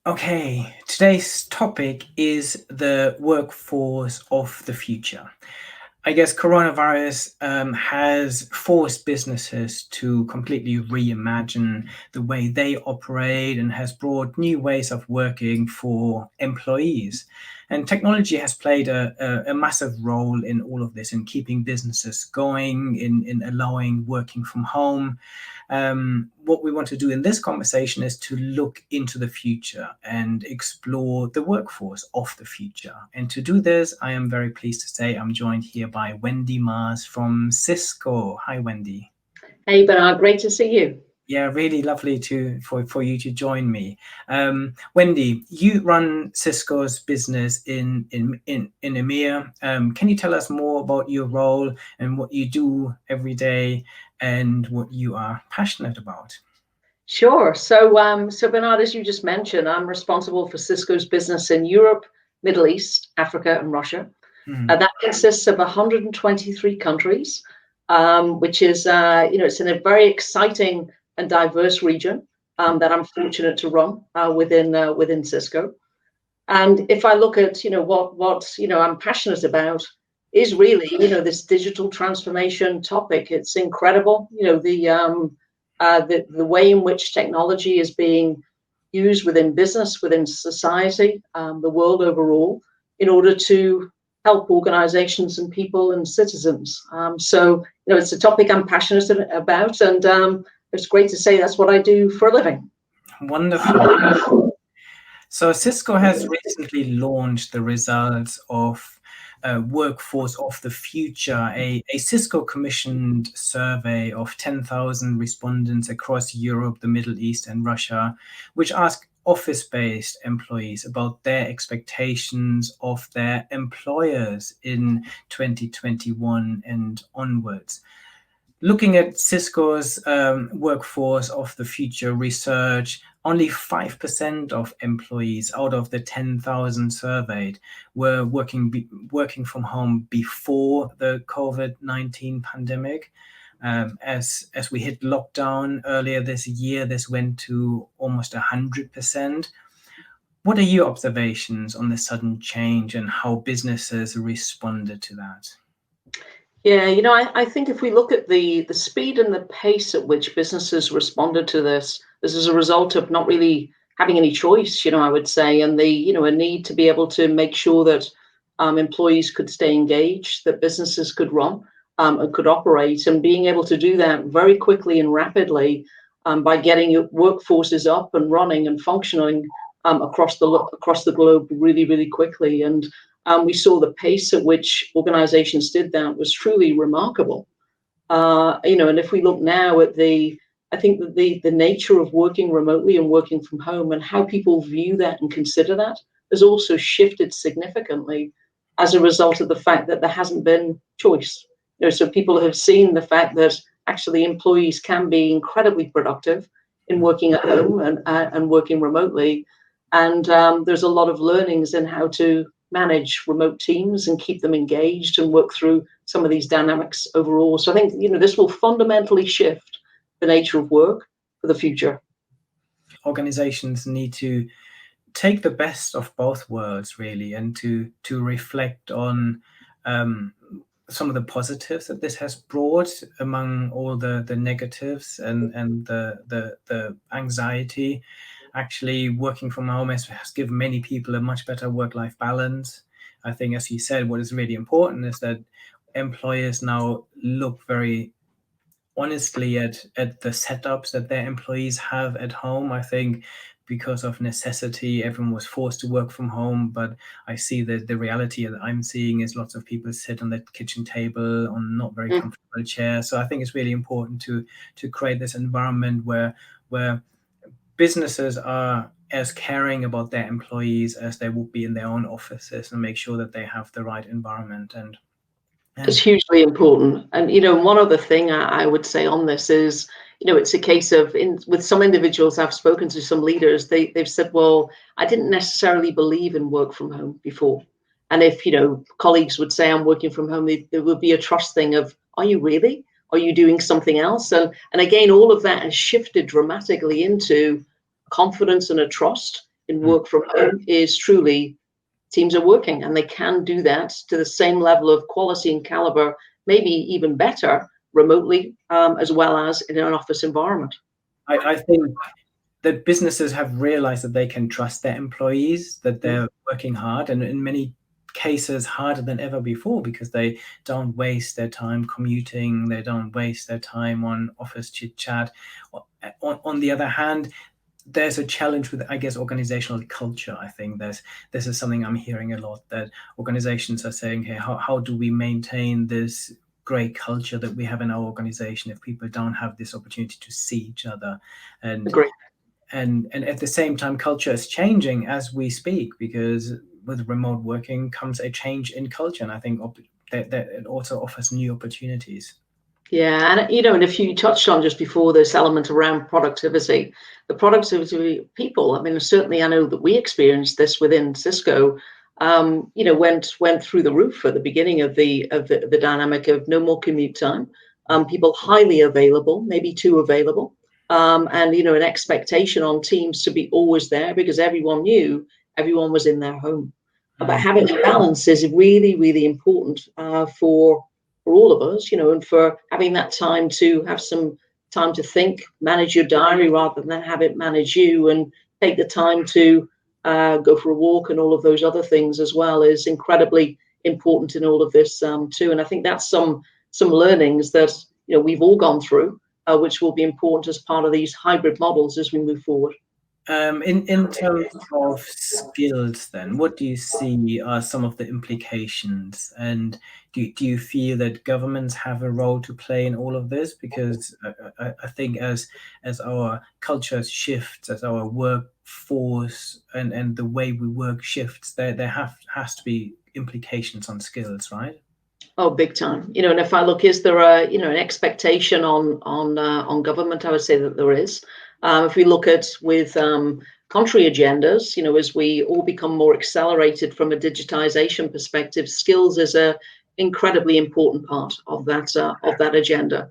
Okay, today's topic is the workforce of the future. I guess coronavirus has forced businesses to completely reimagine the way they operate and has brought new ways of working for employees. And technology has played a massive role in all of this, in keeping businesses going, in allowing working from home. What we want to do in this conversation is to look into the future and explore the workforce of the future. And to do this, I am very pleased to say I'm joined here by Wendy Mars from CISCO. Hi, Wendy. Hey, Bernard, great to see you. Yeah, really lovely for you to join me. Wendy, you run Cisco's business in EMEA. Can you tell us more about your role and what you do every day and what you are passionate about? Sure. So Bernard, as you just mentioned, I'm responsible for Cisco's business in Europe, Middle East, Africa, and Russia. Mm, That consists of 123 countries, which is, it's in a very exciting and diverse region that I'm fortunate to run within Cisco. And if I look at, what I'm passionate about is really, this digital transformation topic. It's incredible, the way in which technology is being used within business, within society, the world overall, in order to help organizations and people and citizens. It's a topic I'm passionate about, and it's great to say that's what I do for a living. wonderful. So Cisco has recently launched the results of Workforce of the Future, a Cisco commissioned survey of 10,000 respondents across Europe, the Middle East, and Russia, which asked office-based employees about their expectations of their employers in 2021 and onwards. Looking at Cisco's workforce of the future research, only 5% of employees out of the 10,000 surveyed were working from home before the COVID-19 pandemic. As we hit lockdown earlier this year, this went to almost 100%. What are your observations on the sudden change and how businesses responded to that? Yeah, I think if we look at the speed and the pace at which businesses responded to this is a result of not really having any choice, I would say, and a need to be able to make sure that employees could stay engaged, that businesses could run and could operate, and being able to do that very quickly and rapidly by getting your workforces up and running and functioning across the globe really, really quickly. And we saw the pace at which organizations did that was truly remarkable. And if we look now at I think that the nature of working remotely and working from home and how people view that and consider that has also shifted significantly as a result of the fact that there hasn't been choice. So people have seen the fact that actually employees can be incredibly productive in working at home and working remotely. And there's a lot of learnings in how to manage remote teams and keep them engaged and work through some of these dynamics overall. So I think, this will fundamentally shift the nature of work for the future. Organizations need to take the best of both worlds, really, and to reflect on some of the positives that this has brought among all the negatives and the anxiety. Actually, working from home has given many people a much better work-life balance. I think, as you said, what is really important is that employers now look very honestly at the setups that their employees have at home. I think because of necessity, everyone was forced to work from home. But I see that the reality that I'm seeing is lots of people sit on the kitchen table on not very comfortable chairs. So I think it's really important to create this environment where businesses are as caring about their employees as they would be in their own offices, and make sure that they have the right environment. And It's hugely important. And, one other thing I would say on this is, it's a case of with some individuals I've spoken to, some leaders, they've said, well, I didn't necessarily believe in work from home before. And if, colleagues would say I'm working from home, there would be a trust thing of, are you really? Are you doing something else? And again, all of that has shifted dramatically into confidence and a trust in work from home is truly teams are working and they can do that to the same level of quality and caliber, maybe even better remotely, as well as in an office environment. I think that businesses have realized that they can trust their employees, that they're working hard, and in many cases harder than ever before, because they don't waste their time commuting, they don't waste their time on office chit chat. On the other hand, there's a challenge with, I guess, organizational culture. I think this is something I'm hearing a lot, that organizations are saying, hey, how do we maintain this great culture that we have in our organization if people don't have this opportunity to see each other? And Agree. and at the same time, culture is changing as we speak, because with remote working comes a change in culture, and I think that it also offers new opportunities. Yeah, and and if you touched on just before this element around productivity, the productivity of people. I mean, certainly I know that we experienced this within Cisco. Went through the roof at the beginning of the dynamic of no more commute time. People highly available, maybe too available, and an expectation on teams to be always there because everyone knew everyone was in their home. But having a balance is really, really important for all of us, and for having that time to have some time to think, manage your diary rather than have it manage you, and take the time to go for a walk and all of those other things as well is incredibly important in all of this too. And I think that's some learnings that we've all gone through, which will be important as part of these hybrid models as we move forward. In terms of skills, then, what do you see are some of the implications? And do you feel that governments have a role to play in all of this? Because I think as our culture shifts, as our workforce and the way we work shifts, there has to be implications on skills, right? Oh, big time. And if I look, is there an expectation on government? I would say that there is. If we look at with country agendas, as we all become more accelerated from a digitization perspective, skills is a incredibly important part of that agenda.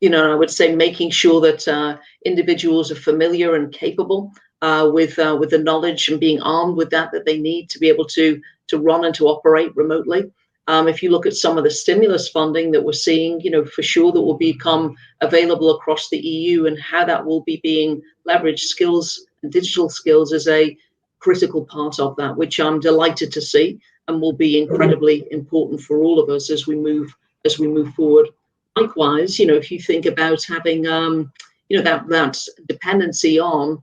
I would say making sure that individuals are familiar and capable with the knowledge and being armed with that they need to be able to run and to operate remotely. If you look at some of the stimulus funding that we're seeing, for sure that will become available across the EU, and how that will be being leveraged, skills and digital skills is a critical part of that, which I'm delighted to see, and will be incredibly important for all of us as we move forward. Likewise, if you think about having that dependency on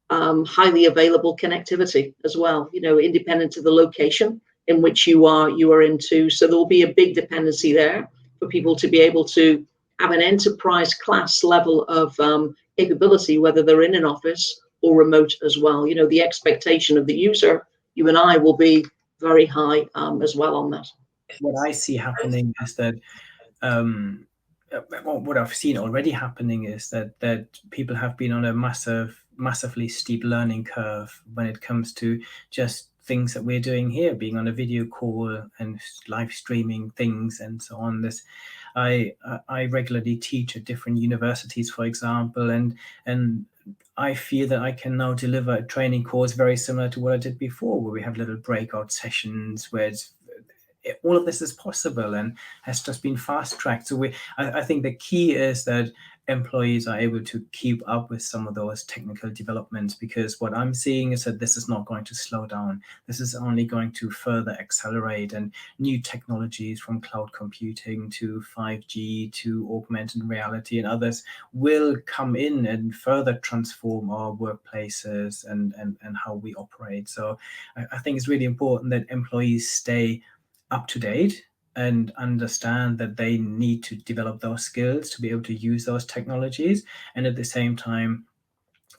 highly available connectivity as well, independent of the location in which you are into. So there will be a big dependency there for people to be able to have an enterprise class level of capability, whether they're in an office or remote as well. The expectation of the user, you and I, will be very high as well on that. What I see happening is that um, what I've seen already happening is that people have been on a massively steep learning curve when it comes to just things that we're doing here, being on a video call and live streaming things and so on. I regularly teach at different universities, for example, and I feel that I can now deliver a training course very similar to what I did before, where we have little breakout sessions where all of this is possible and has just been fast tracked. So I think the key is that employees are able to keep up with some of those technical developments, because what I'm seeing is that this is not going to slow down. This is only going to further accelerate, and new technologies from cloud computing to 5G to augmented reality and others will come in and further transform our workplaces and how we operate. So I think it's really important that employees stay up to date and understand that they need to develop those skills to be able to use those technologies. And at the same time,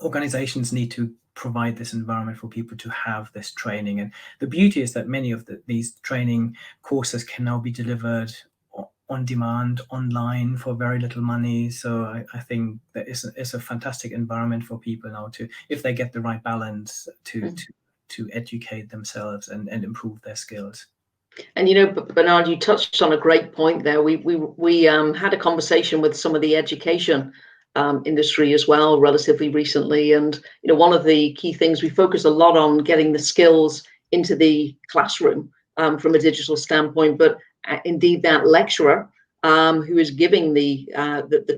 organizations need to provide this environment for people to have this training. And the beauty is that many of these training courses can now be delivered on demand online for very little money. So I think that it's a fantastic environment for people now to, if they get the right balance, to educate themselves and improve their skills. And Bernard, you touched on a great point there. We had a conversation with some of the education industry as well, relatively recently. And one of the key things, we focus a lot on getting the skills into the classroom from a digital standpoint, but indeed that lecturer who is giving the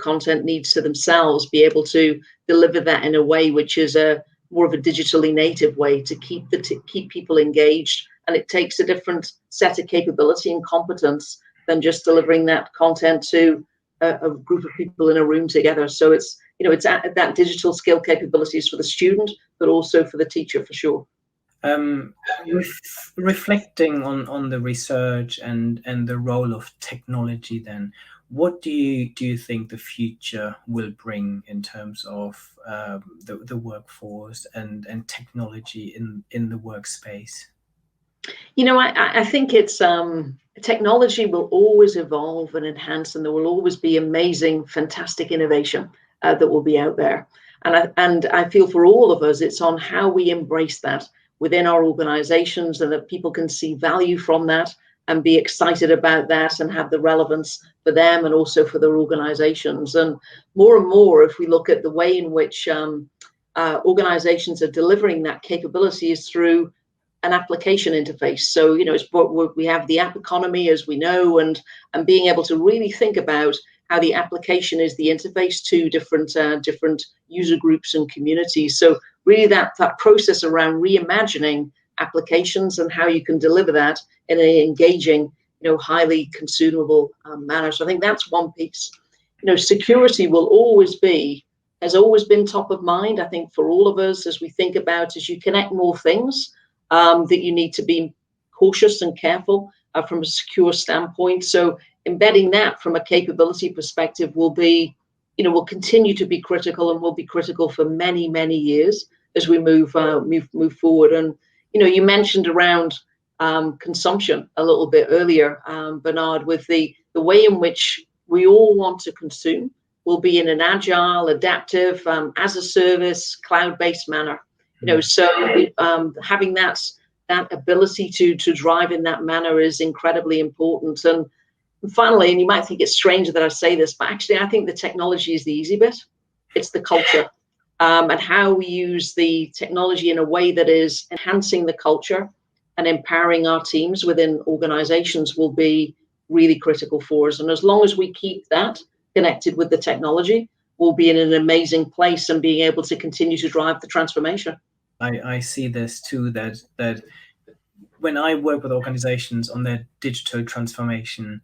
content needs to themselves be able to deliver that in a way which is a more of a digitally native way to keep people engaged. And it takes a different set of capability and competence than just delivering that content to a group of people in a room together. So it's that digital skill capabilities for the student, but also for the teacher for sure. Um, Reflecting on the research and the role of technology, then, what do you think the future will bring in terms of the workforce and technology in the workspace? I think it's technology will always evolve and enhance, and there will always be amazing, fantastic innovation that will be out there. And I feel for all of us, it's on how we embrace that within our organizations, and that people can see value from that and be excited about that and have the relevance for them and also for their organizations. And more, if we look at the way in which organizations are delivering that capability is through an application interface. So, it's what we have, the app economy, as we know, and being able to really think about how the application is the interface to different user groups and communities. So really that process around reimagining applications and how you can deliver that in an engaging, highly consumable manner. So I think that's one piece. Security has always been top of mind, I think, for all of us as we think about, as you connect more things, that you need to be cautious and careful from a secure standpoint. So embedding that from a capability perspective will continue to be critical, and will be critical for many, many years as we move forward. And you mentioned around consumption a little bit earlier, Bernard, with the way in which we all want to consume will be in an agile, adaptive, as a service, cloud-based manner. So having that ability to drive in that manner is incredibly important. And finally, and you might think it's strange that I say this, but actually I think the technology is the easy bit. It's the culture, and how we use the technology in a way that is enhancing the culture and empowering our teams within organizations will be really critical for us. And as long as we keep that connected with the technology, we'll be in an amazing place and being able to continue to drive the transformation. I see this too, that when I work with organizations on their digital transformation,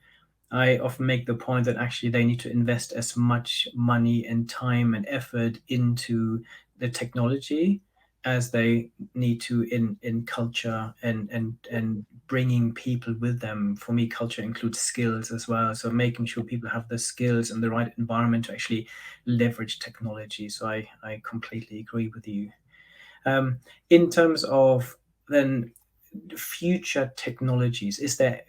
I often make the point that actually they need to invest as much money and time and effort into the technology as they need to in culture and bringing people with them. For me, culture includes skills as well. So making sure people have the skills and the right environment to actually leverage technology. So I completely agree with you. In terms of then future technologies,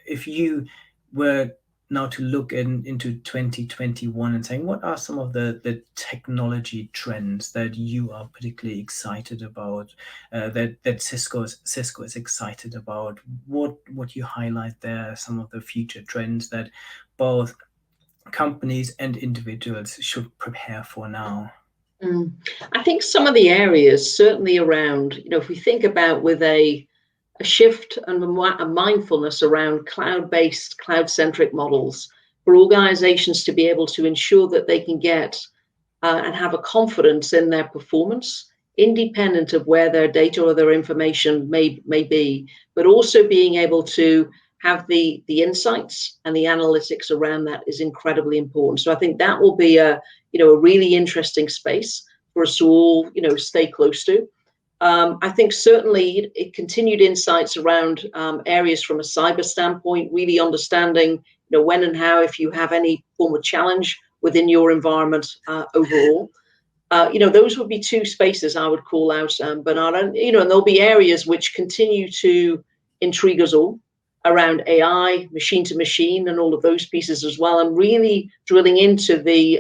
if you were now to look into 2021 and saying, what are some of the technology trends that you are particularly excited about, that Cisco is excited about? What you highlight there, some of the future trends that both companies and individuals should prepare for now? I think some of the areas certainly around, if we think about with a shift and a mindfulness around cloud-based, cloud-centric models for organizations to be able to ensure that they can get and have a confidence in their performance, independent of where their data or their information may be, but also being able to have the insights and the analytics around that is incredibly important. So I think that will be a really interesting space for us to all stay close to. I think certainly it continued insights around areas from a cyber standpoint, really understanding when and how, if you have any form of challenge within your environment overall. Those would be two spaces I would call out, Bernard. And there'll be areas which continue to intrigue us all around AI, machine to machine, and all of those pieces as well, and really drilling into the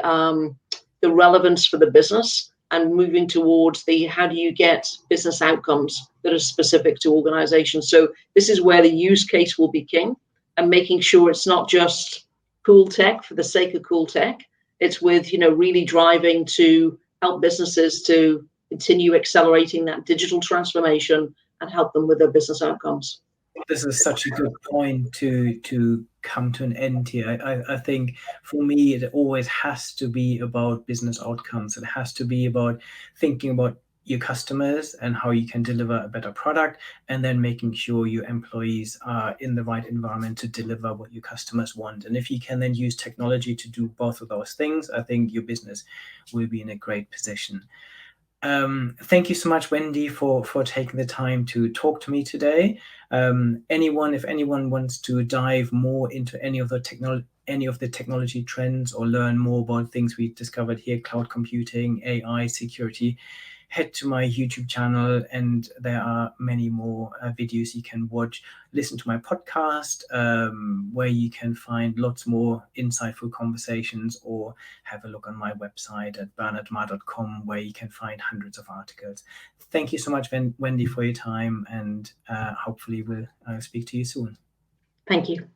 relevance for the business and moving towards how do you get business outcomes that are specific to organizations. So this is where the use case will be king, and making sure it's not just cool tech for the sake of cool tech, It's with, really driving to help businesses to continue accelerating that digital transformation and help them with their business outcomes. This is such a good point to come to an end here. I think for me, it always has to be about business outcomes. It has to be about thinking about your customers and how you can deliver a better product, and then making sure your employees are in the right environment to deliver what your customers want. And if you can then use technology to do both of those things, I think your business will be in a great position. Thank you so much, Wendy, for taking the time to talk to me today. If anyone wants to dive more into any of the technology trends or learn more about things we discovered here, cloud computing, AI, security, head to my YouTube channel, and there are many more videos you can watch. Listen to my podcast, where you can find lots more insightful conversations, or have a look on my website at bernardmar.com, where you can find hundreds of articles. Thank you so much, Wendy, for your time, and hopefully we'll speak to you soon. Thank you.